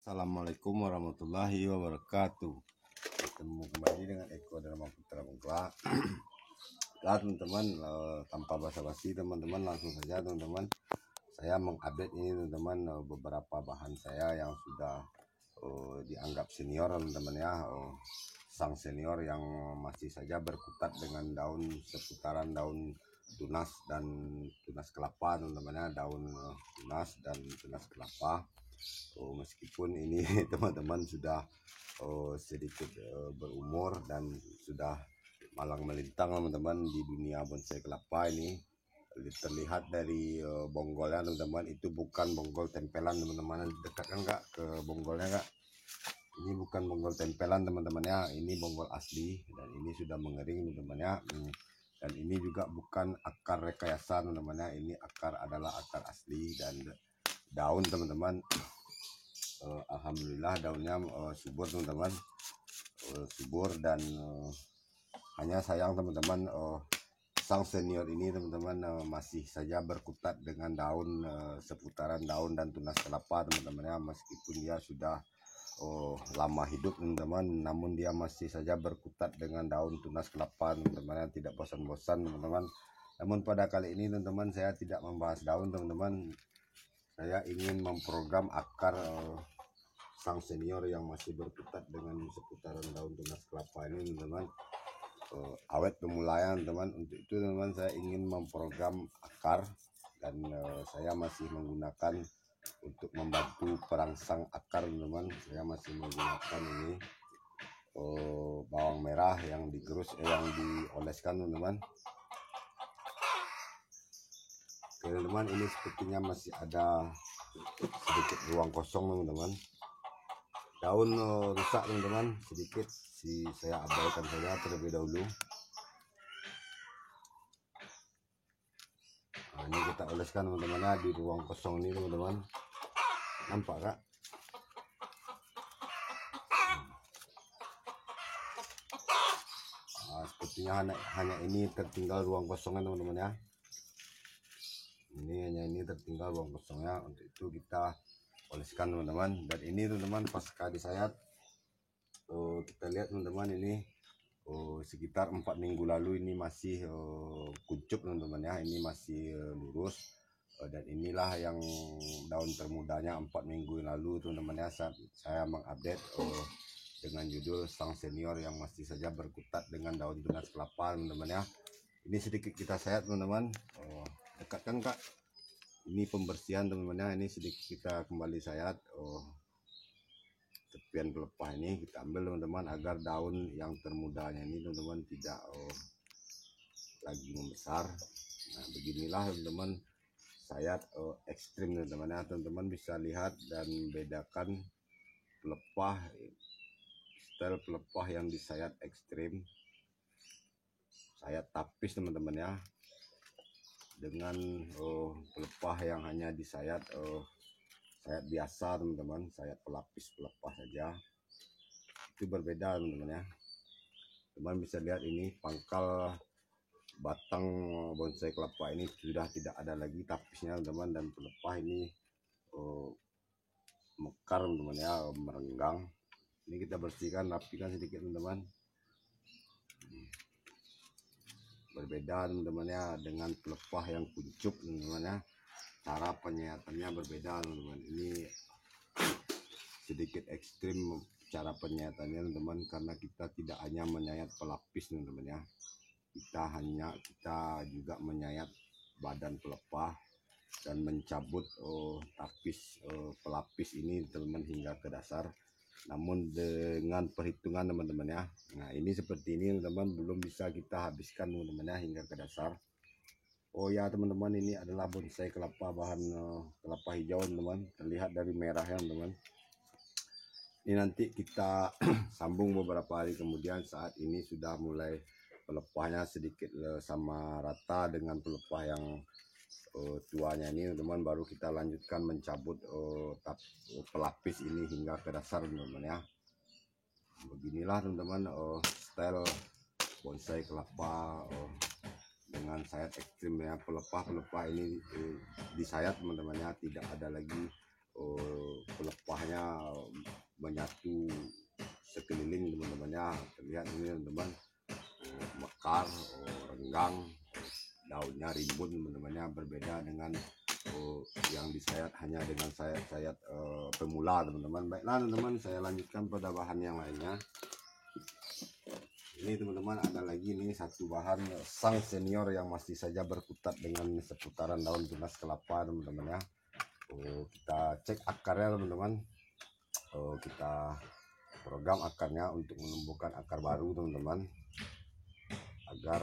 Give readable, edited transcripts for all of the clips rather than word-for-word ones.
Assalamualaikum warahmatullahi wabarakatuh. Ketemu kembali dengan Eko Dharma Putra Bengkla. Nah teman-teman, tanpa basa-basi teman-teman, langsung saja teman-teman, saya mengupdate ini teman-teman, beberapa bahan saya yang sudah dianggap senior teman-teman ya, sang senior yang masih saja berkutat dengan daun seputaran daun tunas dan tunas kelapa teman-teman ya, daun tunas dan tunas kelapa. Meskipun ini teman-teman sudah sedikit berumur dan sudah malang melintang teman-teman di dunia bonsai kelapa ini. Terlihat dari bonggolnya teman-teman, itu bukan bonggol tempelan teman-teman. Dekatkan enggak ke bonggolnya enggak? Ini bukan bonggol tempelan teman-teman ya, ini bonggol asli dan ini sudah mengering teman-teman ya. Dan ini juga bukan akar rekayasa teman-teman ya, ini akar adalah akar asli. Dan daun teman-teman, alhamdulillah daunnya subur teman-teman, subur. Dan hanya sayang teman-teman, sang senior ini teman-teman masih saja berkutat dengan daun seputaran daun dan tunas kelapa teman-teman ya. Meskipun dia sudah lama hidup teman-teman, namun dia masih saja berkutat dengan daun tunas kelapa teman-teman, tidak bosan-bosan teman-teman. Namun pada kali ini teman-teman, saya tidak membahas daun teman-teman, saya ingin memprogram akar sang senior yang masih berkutat dengan seputaran daun tunas kelapa ini teman-teman, awet pemulaian teman. Untuk itu teman-teman, saya ingin memprogram akar dan saya masih menggunakan untuk membantu perangsang akar teman-teman. Saya masih menggunakan ini bawang merah yang digerus, yang dioleskan teman-teman. Oke teman-teman, ini sepertinya masih ada sedikit ruang kosong teman-teman. Daun rusak teman-teman, sedikit saya abaikan saja terlebih dahulu. Nah, ini kita oleskan teman-teman ya, di ruang kosong ini teman-teman. Nampak kak? Nah, sepertinya hanya ini tertinggal ruang kosongnya teman-teman ya. Hanya ini tertinggal ruang kosongnya. Untuk itu kita oleskan teman-teman. Dan ini teman-teman, pasca disayat, kita lihat teman-teman, ini sekitar 4 minggu lalu ini masih kuncup teman-teman ya, ini masih lurus. Dan inilah yang daun termudanya 4 minggu lalu teman-teman ya. Saya mengupdate dengan judul sang senior yang masih saja berkutat dengan daun tunas kelapa teman-teman ya. Ini sedikit kita sayat teman-teman, dekatkan kak, ini pembersihan teman-teman ya. Ini sedikit kita kembali sayat tepian pelepah ini, kita ambil teman-teman agar daun yang termudanya ini teman-teman tidak lagi membesar. Nah beginilah teman-teman sayat ekstrim teman-teman ya. Teman-teman bisa lihat dan bedakan pelepah, style pelepah yang disayat ekstrim, sayat tapis teman-teman ya, dengan pelepah yang hanya disayat sayat biasa teman-teman, sayat pelapis pelepah saja. Itu berbeda teman-teman ya. Teman bisa lihat ini pangkal batang bonsai kelapa ini sudah tidak ada lagi tapisnya teman-teman, dan pelepah ini mekar teman-teman ya, merenggang. Ini kita bersihkan, rapikan sedikit teman-teman. Berbeda teman-teman ya dengan pelepah yang kuncup teman-teman ya. Cara penyayatannya berbeda teman-teman. Ini sedikit ekstrim cara penyayatannya teman-teman, karena kita tidak hanya menyayat pelapis teman-teman ya. Kita juga menyayat badan pelepah dan mencabut tapis pelapis ini teman-teman hingga ke dasar. Namun dengan perhitungan teman-teman ya. Nah ini seperti ini teman-teman, belum bisa kita habiskan teman-teman ya hingga ke dasar. Oh ya teman-teman, ini adalah bonsai kelapa bahan kelapa hijau teman-teman, terlihat dari merahnya teman-teman. Ini nanti kita sambung beberapa hari kemudian, saat ini sudah mulai pelepahnya sedikit sama rata dengan pelepah yang tuanya ini teman-teman, baru kita lanjutkan mencabut pelapis ini hingga ke dasar teman-teman ya. Beginilah teman-teman style bonsai kelapa dengan sayat ekstrim ya. Pelepah ini disayat teman-teman ya, tidak ada lagi pelepahnya menyatu sekeliling teman-teman ya. Terlihat ini teman-teman, mekar, renggang, daunnya rimbun teman-teman ya, berbeda dengan yang disayat hanya dengan sayat-sayat pemula teman-teman. Baiklah teman-teman, saya lanjutkan pada bahan yang lainnya. Ini teman-teman ada lagi nih satu bahan sang senior yang masih saja berkutat dengan seputaran daun tunas kelapa teman-teman ya. Kita cek akarnya teman-teman, kita program akarnya untuk menumbuhkan akar baru teman-teman, agar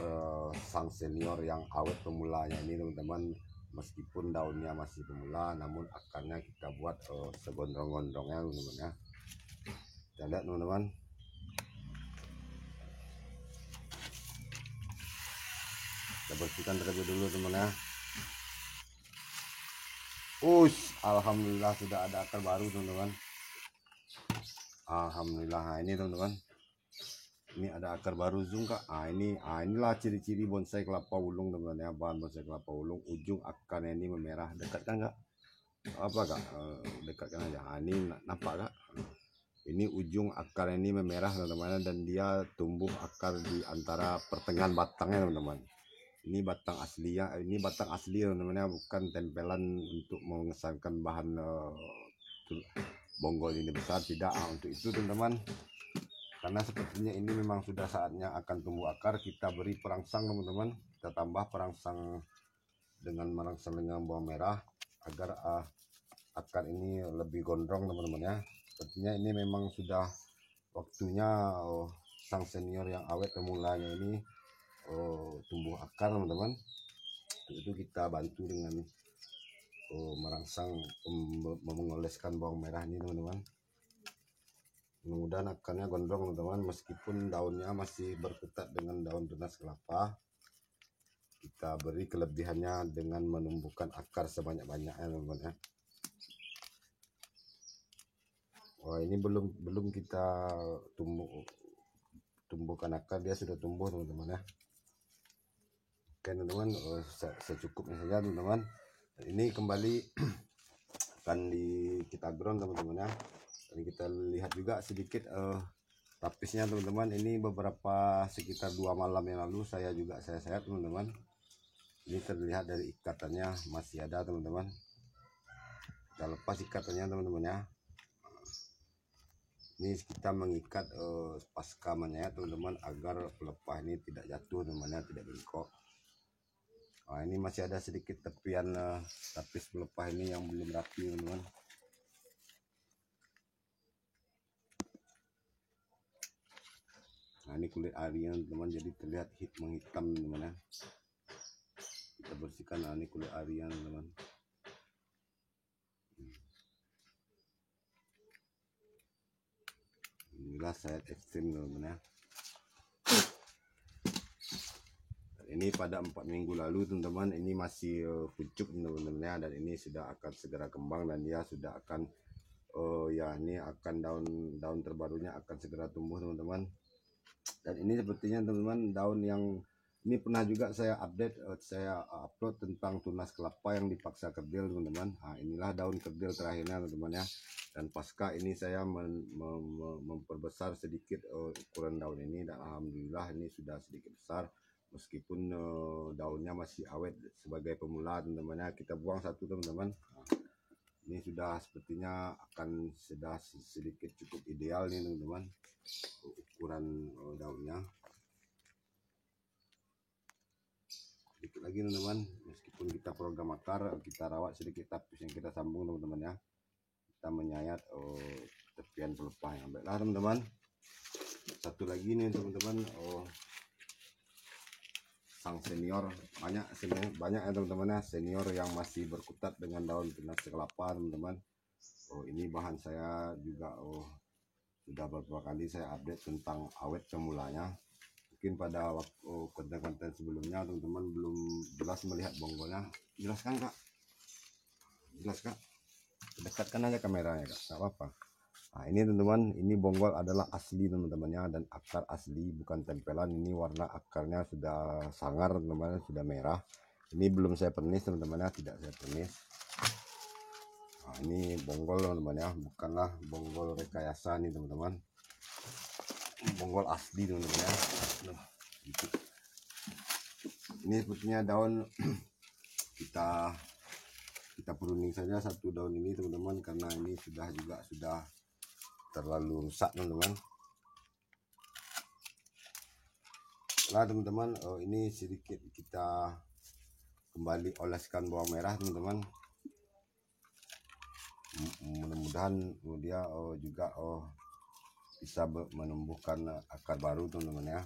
sang senior yang awet pemulanya ini teman-teman, meskipun daunnya masih pemula namun akarnya kita buat segondrong-gondrongnya teman-teman ya. Kita lihat teman-teman, kita bersihkan terlebih dulu teman ya. Alhamdulillah sudah ada akar baru teman-teman. Alhamdulillah. Nah, ini teman-teman, ini ada akar baru, zoom kak. Inilah ciri-ciri bonsai kelapa ulung teman-teman ya. Bahan bonsai kelapa ulung, ujung akarnya ini memerah. Dekatkan kak, apa kak, dekatkan aja. Ini nampak kak, ini ujung akar ini memerah teman-teman, dan dia tumbuh akar di antara pertengahan batangnya teman-teman. Ini batang asli ya, ini batang asli teman-teman ya, bukan tempelan untuk mengesankan bahan bonggol ini besar, tidak. Untuk itu teman-teman, karena sepertinya ini memang sudah saatnya akan tumbuh akar, kita beri perangsang teman-teman. Kita tambah perangsang dengan merangsang dengan bawang merah agar akar ini lebih gondrong teman-teman ya. Sepertinya ini memang sudah waktunya sang senior yang awet pemulanya ini tumbuh akar teman-teman. Itu kita bantu dengan merangsang, mengoleskan bawang merah ini teman-teman. Mudah-mudahan akarnya gondrong teman-teman, meskipun daunnya masih berkutat dengan daun tunas kelapa. Kita beri kelebihannya dengan menumbuhkan akar sebanyak-banyaknya teman-teman ya. Wah, ini belum kita tumbuhkan akar, dia sudah tumbuh teman-teman ya. Oke teman-teman, secukupnya saja teman-teman. Ini kembali akan kita ground teman-teman ya. Dan kita lihat juga sedikit tapisnya teman-teman. Ini beberapa sekitar 2 malam yang lalu saya sayat teman-teman. Ini terlihat dari ikatannya masih ada teman-teman. Kita lepas ikatannya teman-teman ya. Ini kita mengikat pasca menyayat teman-teman, agar pelepah ini tidak jatuh teman-teman ya, tidak bengkok. Nah, ini masih ada sedikit tepian tapis pelepah ini yang belum rapi teman-teman. Nah, ini kulit arinya teman-teman, jadi terlihat menghitam teman-teman ya. Kita bersihkan. Nah, ini kulit arinya teman-teman. Inilah sayat ekstrim teman-teman ya. Ini pada 4 minggu lalu teman-teman, ini masih pucuk teman-teman ya, dan ini sudah akan segera kembang, dan dia sudah akan ya, ini akan daun terbarunya akan segera tumbuh teman-teman. Dan ini sepertinya teman-teman daun yang ini pernah juga saya update, saya upload tentang tunas kelapa yang dipaksa kerdil teman-teman. Nah, inilah daun kerdil terakhirnya teman-teman ya. Dan pasca ini saya memperbesar sedikit ukuran daun ini, dan alhamdulillah ini sudah sedikit besar. Meskipun daunnya masih awet sebagai pemula teman-teman ya. Kita buang satu teman-teman. Nah, ini sudah sepertinya akan sudah sedikit cukup ideal nih teman-teman, ukuran daunnya. Sedikit lagi teman-teman, meskipun kita program akar, kita rawat sedikit tapis yang kita sambung teman-teman ya. Kita menyayat tepian pelepah yang baiklah teman-teman. Satu lagi nih teman-teman, sang senior, banyak ya teman-teman ya, senior yang masih berkutat dengan daun tunas kelapa teman-teman. Ini bahan saya juga sudah beberapa kali saya update tentang awet pemulanya. Mungkin pada waktu konten-konten sebelumnya teman-teman belum jelas melihat bonggolnya. Jelaskan kak, jelas kak, dekatkan aja kameranya kak, nggak apa-apa. Nah, ini teman-teman, ini bonggol adalah asli teman-temannya, dan akar asli bukan tempelan. Ini warna akarnya sudah sangar teman-teman, sudah merah. Ini belum saya pernis teman-teman ya, tidak saya pernis. Nah, ini bonggol teman-teman ya, bukanlah bonggol rekayasa nih teman-teman, bonggol asli teman-teman ya. Gitu. Ini sepertinya daun kita pruning saja satu daun ini teman-teman, karena ini sudah terlalu rusak teman-teman. Nah teman-teman, ini sedikit kita kembali oleskan bawang merah teman-teman. Mudah-mudahan dia juga bisa menumbuhkan akar baru teman-teman ya.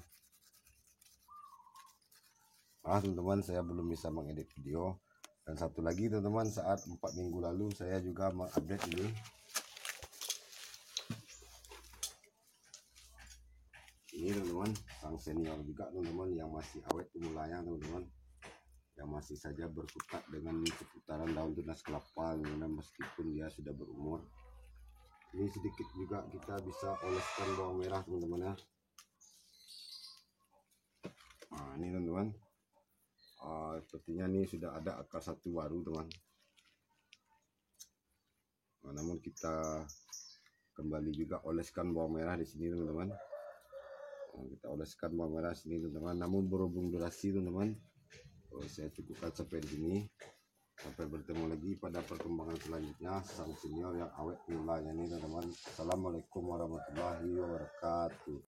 Nah teman-teman, saya belum bisa mengedit video. Dan satu lagi teman-teman, saat 4 minggu lalu saya juga mengupdate ini teman-teman, sang senior juga teman-teman, yang masih awet pemulanya teman-teman, yang masih saja berkutat dengan seputaran daun tunas kelapa teman-teman, meskipun dia sudah berumur. Ini sedikit juga kita bisa oleskan bawang merah teman-teman ya. Nah ini teman-teman, sepertinya ini sudah ada akar satu baru teman. Nah, namun kita kembali juga oleskan bawang merah di sini teman-teman. Nah, kita oleskan bawang merah sini teman-teman. Namun berhubung durasi teman-teman, saya cukupkan sampai di sini. Sampai bertemu lagi pada perkembangan selanjutnya sang senior yang awet mulanya ini teman-teman. Assalamualaikum warahmatullahi wabarakatuh.